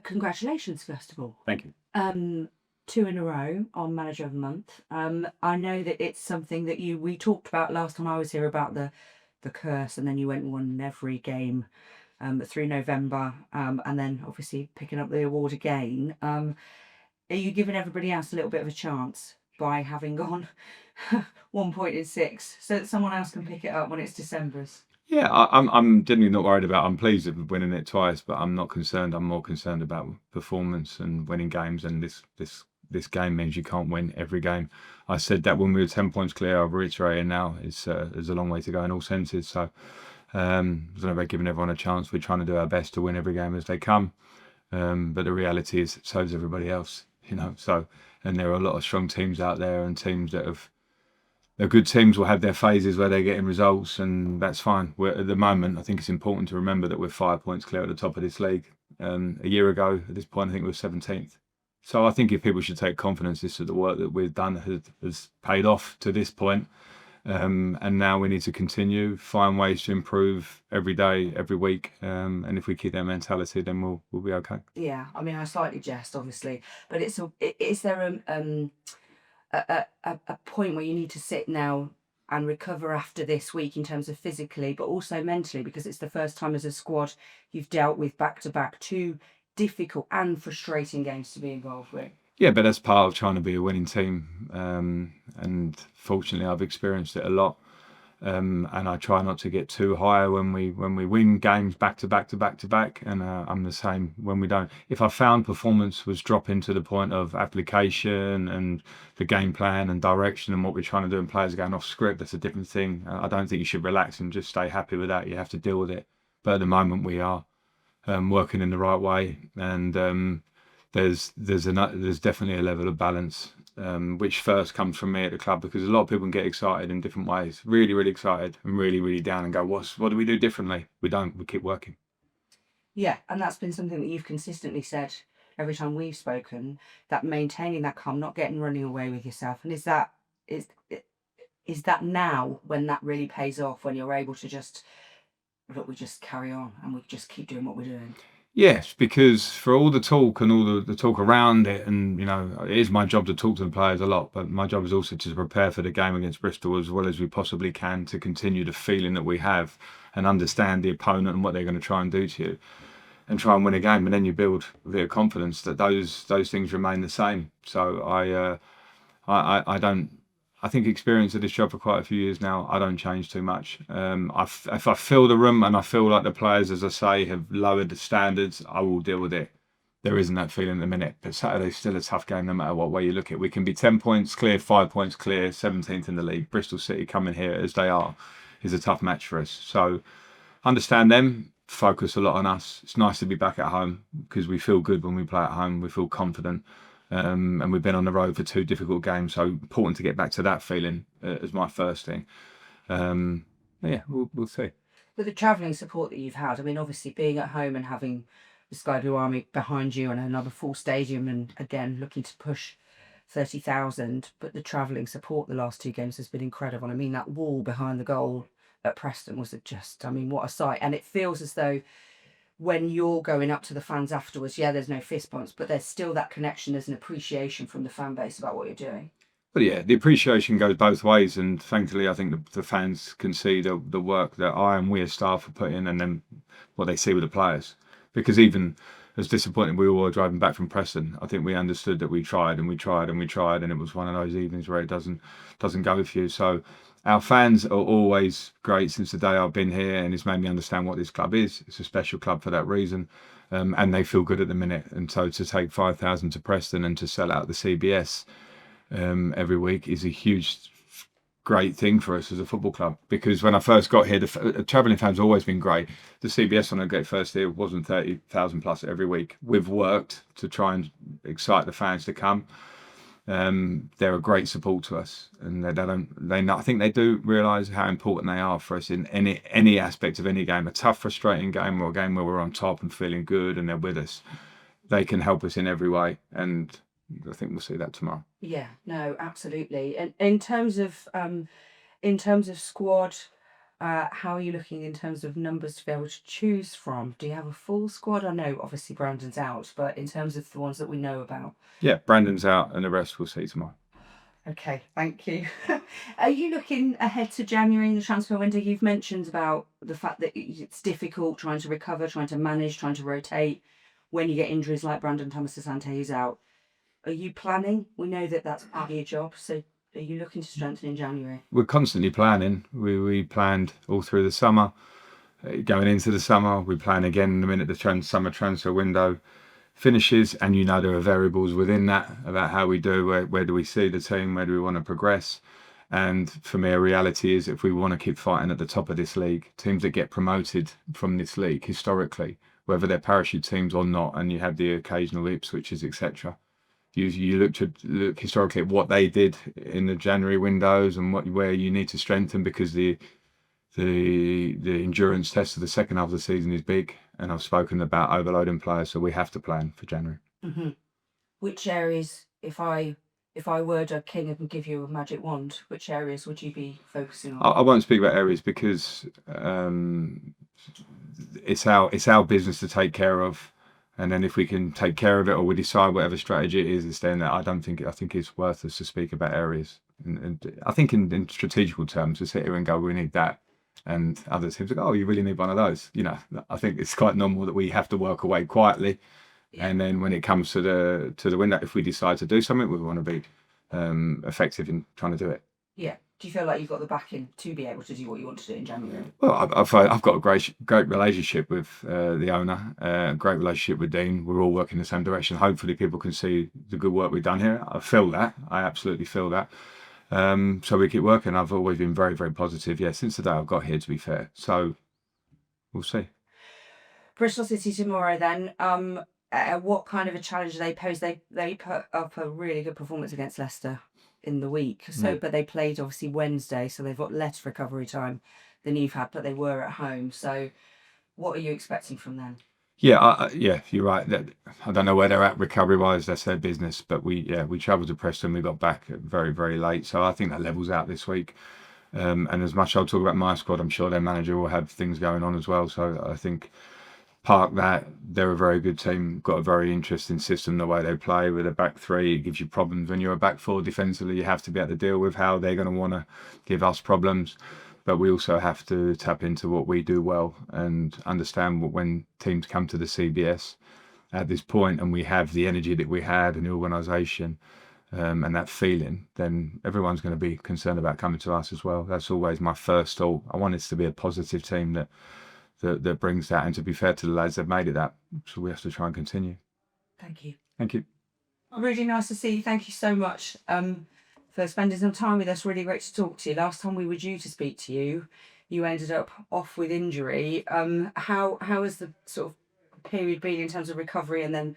congratulations, first of all. Thank you. 2 in a row on Manager of the Month. I know that it's something that we talked about last time I was here about the curse, and then you went and won every game through November, and then obviously picking up the award again. Are you giving everybody else a little bit of a chance by having gone 1 point in 6, so that someone else can pick it up when it's December's? Yeah, I'm genuinely not worried about. I'm pleased with winning it twice, but I'm not concerned. I'm more concerned about performance and winning games. And this game means you can't win every game. I said that when we were 10 points clear. I'll reiterate it now. There's a long way to go in all senses. So I don't know about giving everyone a chance. We're trying to do our best to win every game as they come. But the reality is, so is everybody else. So, and there are a lot of strong teams out there, and teams that have. The good teams will have their phases where they're getting results, and that's fine. At the moment, I think it's important to remember that we're 5 points clear at the top of this league. A year ago, at this point, I think we were 17th. So I think if people should take confidence, this is the work that we've done has paid off to this point. And now we need to continue, find ways to improve every day, every week. And if we keep that mentality, then we'll be okay. Yeah, I mean, I slightly jest, obviously, but is there a point where you need to sit now and recover after this week in terms of physically, but also mentally, because it's the first time as a squad you've dealt with back-to-back 2 difficult and frustrating games to be involved with? Yeah, but that's part of trying to be a winning team. And fortunately, I've experienced it a lot. And I try not to get too high when we win games back to back. And I'm the same when we don't. If I found performance was dropping to the point of application and the game plan and direction and what we're trying to do, and players are going off script, that's a different thing. I don't think you should relax and just stay happy with that. You have to deal with it. But at the moment, we are working in the right way, and there's definitely a level of balance. Which first comes from me at the club, because a lot of people can get excited in different ways, really, really excited, and really, really down and go, what do we do differently? We don't, we keep working. Yeah, and that's been something that you've consistently said every time we've spoken, that maintaining that calm, not running away with yourself. And is that now when that really pays off, when you're able to just, look, we just carry on and we just keep doing what we're doing? Yes, because for all the talk and all the talk around it, and it is my job to talk to the players a lot, but my job is also to prepare for the game against Bristol as well as we possibly can, to continue the feeling that we have and understand the opponent and what they're going to try and do to you, and try and win a game. And then you build a bit of confidence that those things remain the same. So I think experience of this job for quite a few years now, I don't change too much. If I feel the room and I feel like the players, as I say, have lowered the standards, I will deal with it. There isn't that feeling in the minute. But Saturday's still a tough game no matter what way you look at it. We can be 10 points clear, 5 points clear, 17th in the league. Bristol City coming here as they are is a tough match for us. So understand them, focus a lot on us. It's nice to be back at home because we feel good when we play at home. We feel confident. And we've been on the road for 2 difficult games, so important to get back to that feeling as my first thing. Yeah, we'll see. With the travelling support that you've had, I mean, obviously being at home and having the Sky Blue Army behind you and another full stadium, and again looking to push 30,000, but the travelling support the last 2 games has been incredible. I mean, that wall behind the goal at Preston was just, I mean, what a sight. And it feels as though when you're going up to the fans afterwards, yeah, there's no fist bumps, but there's still that connection, there's an appreciation from the fan base about what you're doing. But yeah, the appreciation goes both ways, and thankfully I think the fans can see the work that I and we as staff have put in, and then what they see with the players. Because even as disappointed we were driving back from Preston, I think we understood that we tried and we tried and we tried, and it was one of those evenings where it doesn't go for you. So our fans are always great since the day I've been here, and it's made me understand what this club is. It's a special club for that reason, and they feel good at the minute. And so to take 5,000 to Preston and to sell out the CBS every week is a huge, great thing for us as a football club. Because when I first got here, the travelling fans have always been great. The CBS when I got first here wasn't 30,000 plus every week. We've worked to try and excite the fans to come. They're a great support to us, and I think they do realise how important they are for us in any aspect of any game. A tough, frustrating game, or a game where we're on top and feeling good and they're with us, they can help us in every way, and I think we'll see that tomorrow. Yeah, no, absolutely. And in terms of squad, How are you looking in terms of numbers to be able to choose from? Do you have a full squad? I know obviously Brandon's out, but in terms of the ones that we know about. Yeah, Brandon's out, and the rest we'll see tomorrow. Okay, thank you. Are you looking ahead to January in the transfer window? You've mentioned about the fact that it's difficult trying to recover, trying to manage, trying to rotate when you get injuries like Brandon Thomas Asante who's out. Are you planning? We know that that's part of your job, so are you looking to strengthen in January? We're constantly planning. We planned all through the summer. Going into the summer, we plan again the minute the summer transfer window finishes, and there are variables within that about how we do, where do we see the team, where do we want to progress. And for me, a reality is if we want to keep fighting at the top of this league, teams that get promoted from this league historically, whether they're parachute teams or not, and you have the occasional Ipswiches, etc. You look historically at what they did in the January windows and where you need to strengthen, because the endurance test of the second half of the season is big, and I've spoken about overloading players, so we have to plan for January. Mm-hmm. Which areas, if I were a king and give you a magic wand, which areas would you be focusing on? I won't speak about areas because it's our business to take care of, and then if we can take care of it, or we decide whatever strategy it is, then I think it's worth us to speak about areas. And I think in strategical terms, to sit here and go, we need that, and other teams go, oh, you really need one of those. I think it's quite normal that we have to work away quietly, and then when it comes to the window, if we decide to do something, we want to be effective in trying to do it. Yeah. Do you feel like you've got the backing to be able to do what you want to do in January? Well, I've got a great relationship with the owner, great relationship with Dean. We're all working in the same direction. Hopefully people can see the good work we've done here. I feel that. I absolutely feel that. So we keep working. I've always been very, very positive. Yeah, since the day I've got here, to be fair. So we'll see. Bristol City tomorrow then. What kind of a challenge do they pose? They put up a really good performance against Leicester in the week. So, but they played obviously Wednesday, so they've got less recovery time than you've had, but they were at home. So, what are you expecting from them? Yeah, you're right. I don't know where they're at recovery wise. That's their business. But we travelled to Preston. We got back very, very late. So I think that levels out this week. And as much as I'll talk about my squad, I'm sure their manager will have things going on as well. So I think park that. They're a very good team. Got a very interesting system the way they play with a back three. It gives you problems when you're a back four defensively. You have to be able to deal with how they're going to want to give us problems. But we also have to tap into what we do well and understand when teams come to the CBS at this point, and we have the energy that we had and the organisation and that feeling, then everyone's going to be concerned about coming to us as well. That's always my first thought. I want it to be a positive team that brings that, and to be fair to the lads, they've made it that, so we have to try and continue. Thank you. Thank you. Really nice to see you. Thank you so much for spending some time with us. Really great to talk to you. Last time we were due to speak to you, you ended up off with injury. How has the sort of period been in terms of recovery, and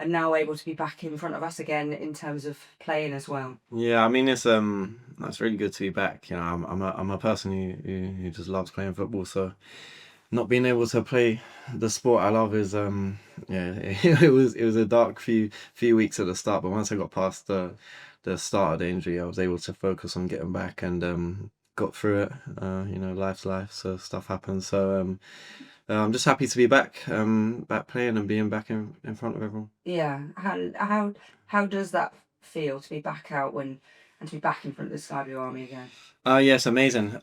now able to be back in front of us again in terms of playing as well? Yeah, I mean it's really good to be back. I'm a person who just loves playing football, so not being able to play the sport I love is it was a dark few weeks at the start, but once I got past the start of the injury, I was able to focus on getting back and got through it. Life's life, so stuff happens. So I'm just happy to be back playing and being back in front of everyone. Yeah. How does that feel to be back out and to be back in front of the Sky Blue Army again? Yes, amazing.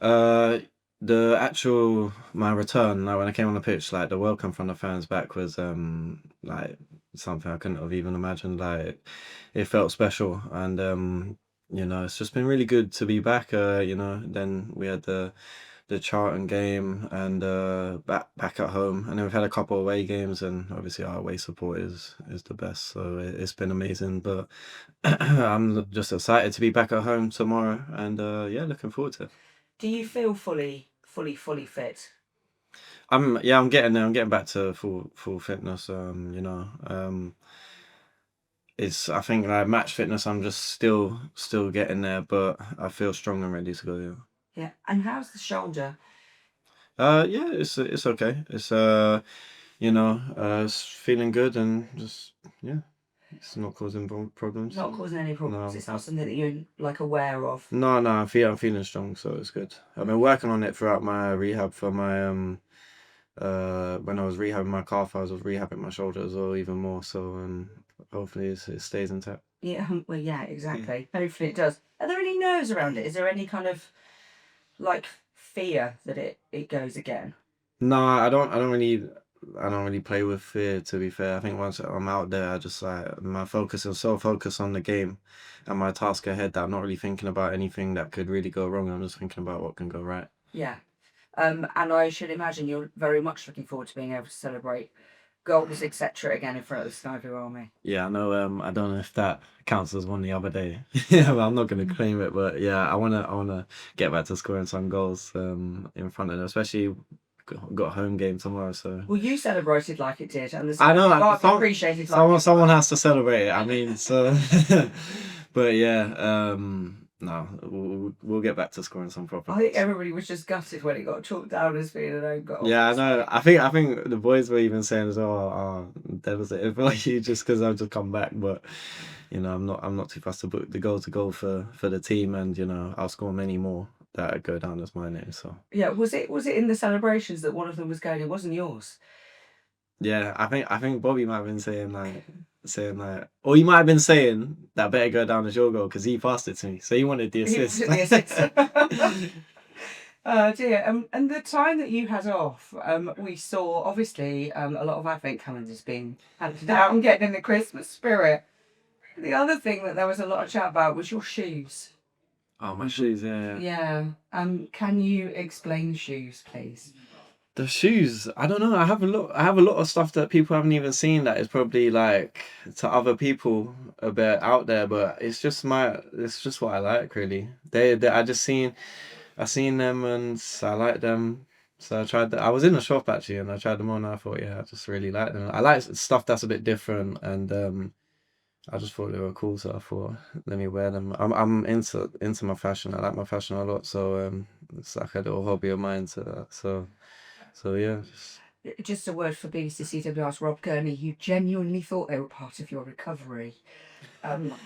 My return, like when I came on the pitch, like the welcome from the fans back was like something I couldn't have even imagined. Like it felt special, and it's just been really good to be back. Then we had the Charlton game and back at home, and then we've had a couple of away games, and obviously our away support is the best, so it's been amazing. But I'm just excited to be back at home tomorrow, and looking forward to it. Do you feel fully fit? I'm getting there. I'm getting back to full fitness. I think like match fitness, I'm just still getting there, but I feel strong and ready to go. Yeah. Yeah. And how's the shoulder? It's okay. It's it's feeling good, and just It's not causing problems. Not causing any problems. No. It's not something that you're like aware of. No, I'm feeling strong, so it's good. I've been working on it throughout my rehab for my when I was rehabbing my calf, I was rehabbing my shoulder as well, even more. So hopefully it stays intact. Yeah, well, yeah, exactly. Hopefully it does. Are there any nerves around it? Is there any kind of like fear that it goes again? No, I don't really play with fear, to be fair. I think once I'm out there, I just like my focus is so focused on the game and my task ahead that I'm not really thinking about anything that could really go wrong. I'm just thinking about what can go right. Yeah. And I should imagine you're very much looking forward to being able to celebrate goals, etc. again in front of the Sky Blue Army. Yeah, I know. I don't know if that counts as one the other day. Yeah, but I'm not going to claim it. But yeah, I wanna get back to scoring some goals in front of them, especially got a home game tomorrow. So Well, you celebrated like it did, and the I know. Sky appreciated like Someone has to celebrate it. I mean, so. But yeah, no, we'll get back to scoring some proper. I think everybody was just gutted when it got chalked down as being an own goal. Yeah, I know. I think the boys were even saying as well, "Oh, devastated for you just because I've just come back." But you know, I'm not too fast to book the goal to go for the team, and you know, I'll score many more that go down as my name. So Yeah, was it in the celebrations that one of them was going? It wasn't yours. yeah, I think Bobby might have been saying like, or he might have been saying that better go down as your goal because he passed it to me, so he wanted the assist. He wanted the assist. Oh dear. And the time that you had off, we saw obviously a lot of advent calendars being handed out and getting in the Christmas spirit. The other thing that there was a lot of chat about was your shoes. Oh, my shoes, yeah. Yeah. Can you explain shoes, please? The shoes, I don't know. I have a lot of stuff that people haven't even seen that is probably like to other people a bit out there, but it's just what I like really. I seen them and I like them. So I tried I was in the shop actually and I tried them on and I thought, yeah, I just really like them. I like stuff that's a bit different and I just thought they were cool, so I thought let me wear them. I'm into my fashion. I like my fashion a lot, so it's like a little hobby of mine. So yeah. Just a word for BBC CWR's Rob Gurney. You genuinely thought they were part of your recovery.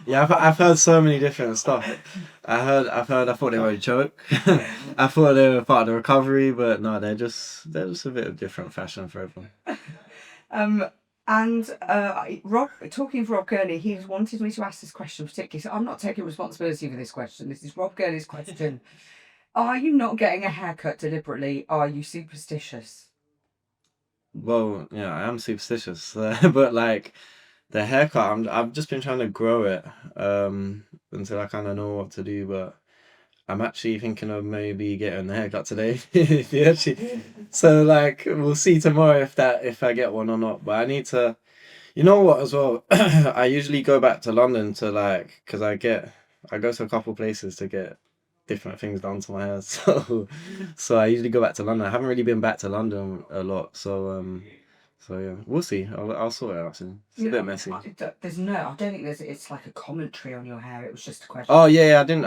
Yeah, I've heard so many different stuff. I thought they were a joke. I thought they were part of the recovery, but no, they're just a bit of different fashion for everyone. Rob, talking of Rob Gurney, he's wanted me to ask this question particularly, so I'm not taking responsibility for this question. This is Rob Gurney's question. Are you not getting a haircut deliberately? Are you superstitious? Well, yeah, I am superstitious, but like the haircut, I've just been trying to grow it until I kind of know what to do. But I'm actually thinking of maybe getting a haircut today. So like we'll see tomorrow if I get one or not. But I need to. You know what as well? I usually go back to London to like because I go to a couple places to get different things done to my hair. So I usually go back to London. I haven't really been back to London a lot. So yeah, we'll see. I'll sort it out soon. It's a bit messy. I don't think it's like a commentary on your hair. It was just a question. Oh yeah, I didn't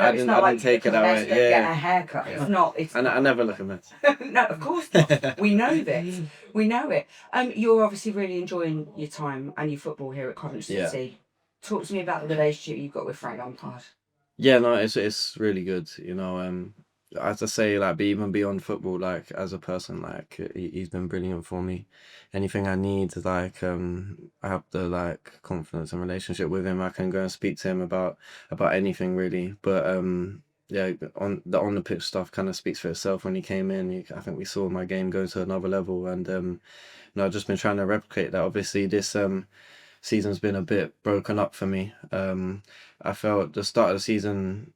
take it that way. Yeah, get a haircut. It's not. I never look a mess. No, of course not. We know this. We know it. You're obviously really enjoying your time and your football here at Coventry City. Talk to me about the relationship you've got with Frank Lampard. Yeah, no, it's really good. You know, as I say, like, even beyond football, like as a person, like he's been brilliant for me. Anything I need, like, I have the like confidence and relationship with him. I can go and speak to him about anything really. But yeah, on the pitch stuff kind of speaks for itself. When he came in, I think we saw my game go to another level, and no, I've just been trying to replicate that. Obviously, this season's been a bit broken up for me. I felt the start of the season,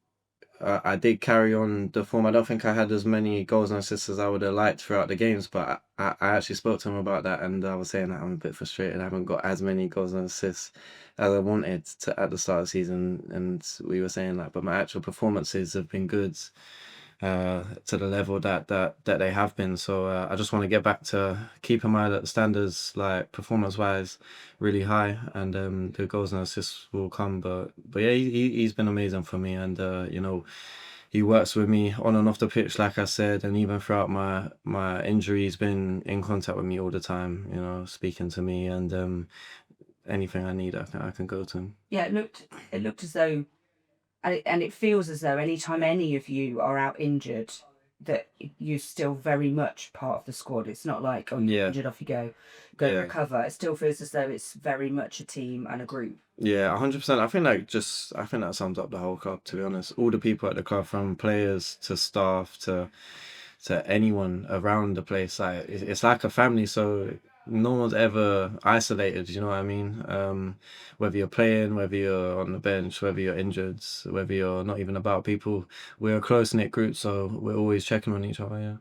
I did carry on the form. I don't think I had as many goals and assists as I would have liked throughout the games, but I actually spoke to him about that, and I was saying that I'm a bit frustrated. I haven't got as many goals and assists as I wanted to at the start of the season, and we were saying that, but my actual performances have been good to the level that they have been. So I just want to get back to keeping my standards, like performance wise, really high, and the goals and assists will come. But yeah, he's been amazing for me, and you know, he works with me on and off the pitch, like I said, and even throughout my injury, he's been in contact with me all the time, you know, speaking to me, and anything I need, I can go to him. Yeah, it looked as though, and it feels as though anytime any of you are out injured, that you're still very much part of the squad. It's not like, oh, you're Yeah, injured, off you go yeah, recover. It still feels as though it's very much a team and a group. yeah, 100%. I think that sums up the whole club, to be honest. All the people at the club, from players to staff to anyone around the place, like it's like a family. So no one's ever isolated. You know what I mean? Whether you're playing, whether you're on the bench, whether you're injured, whether you're not even about, people, we're a close knit group, so we're always checking on each other. Yeah.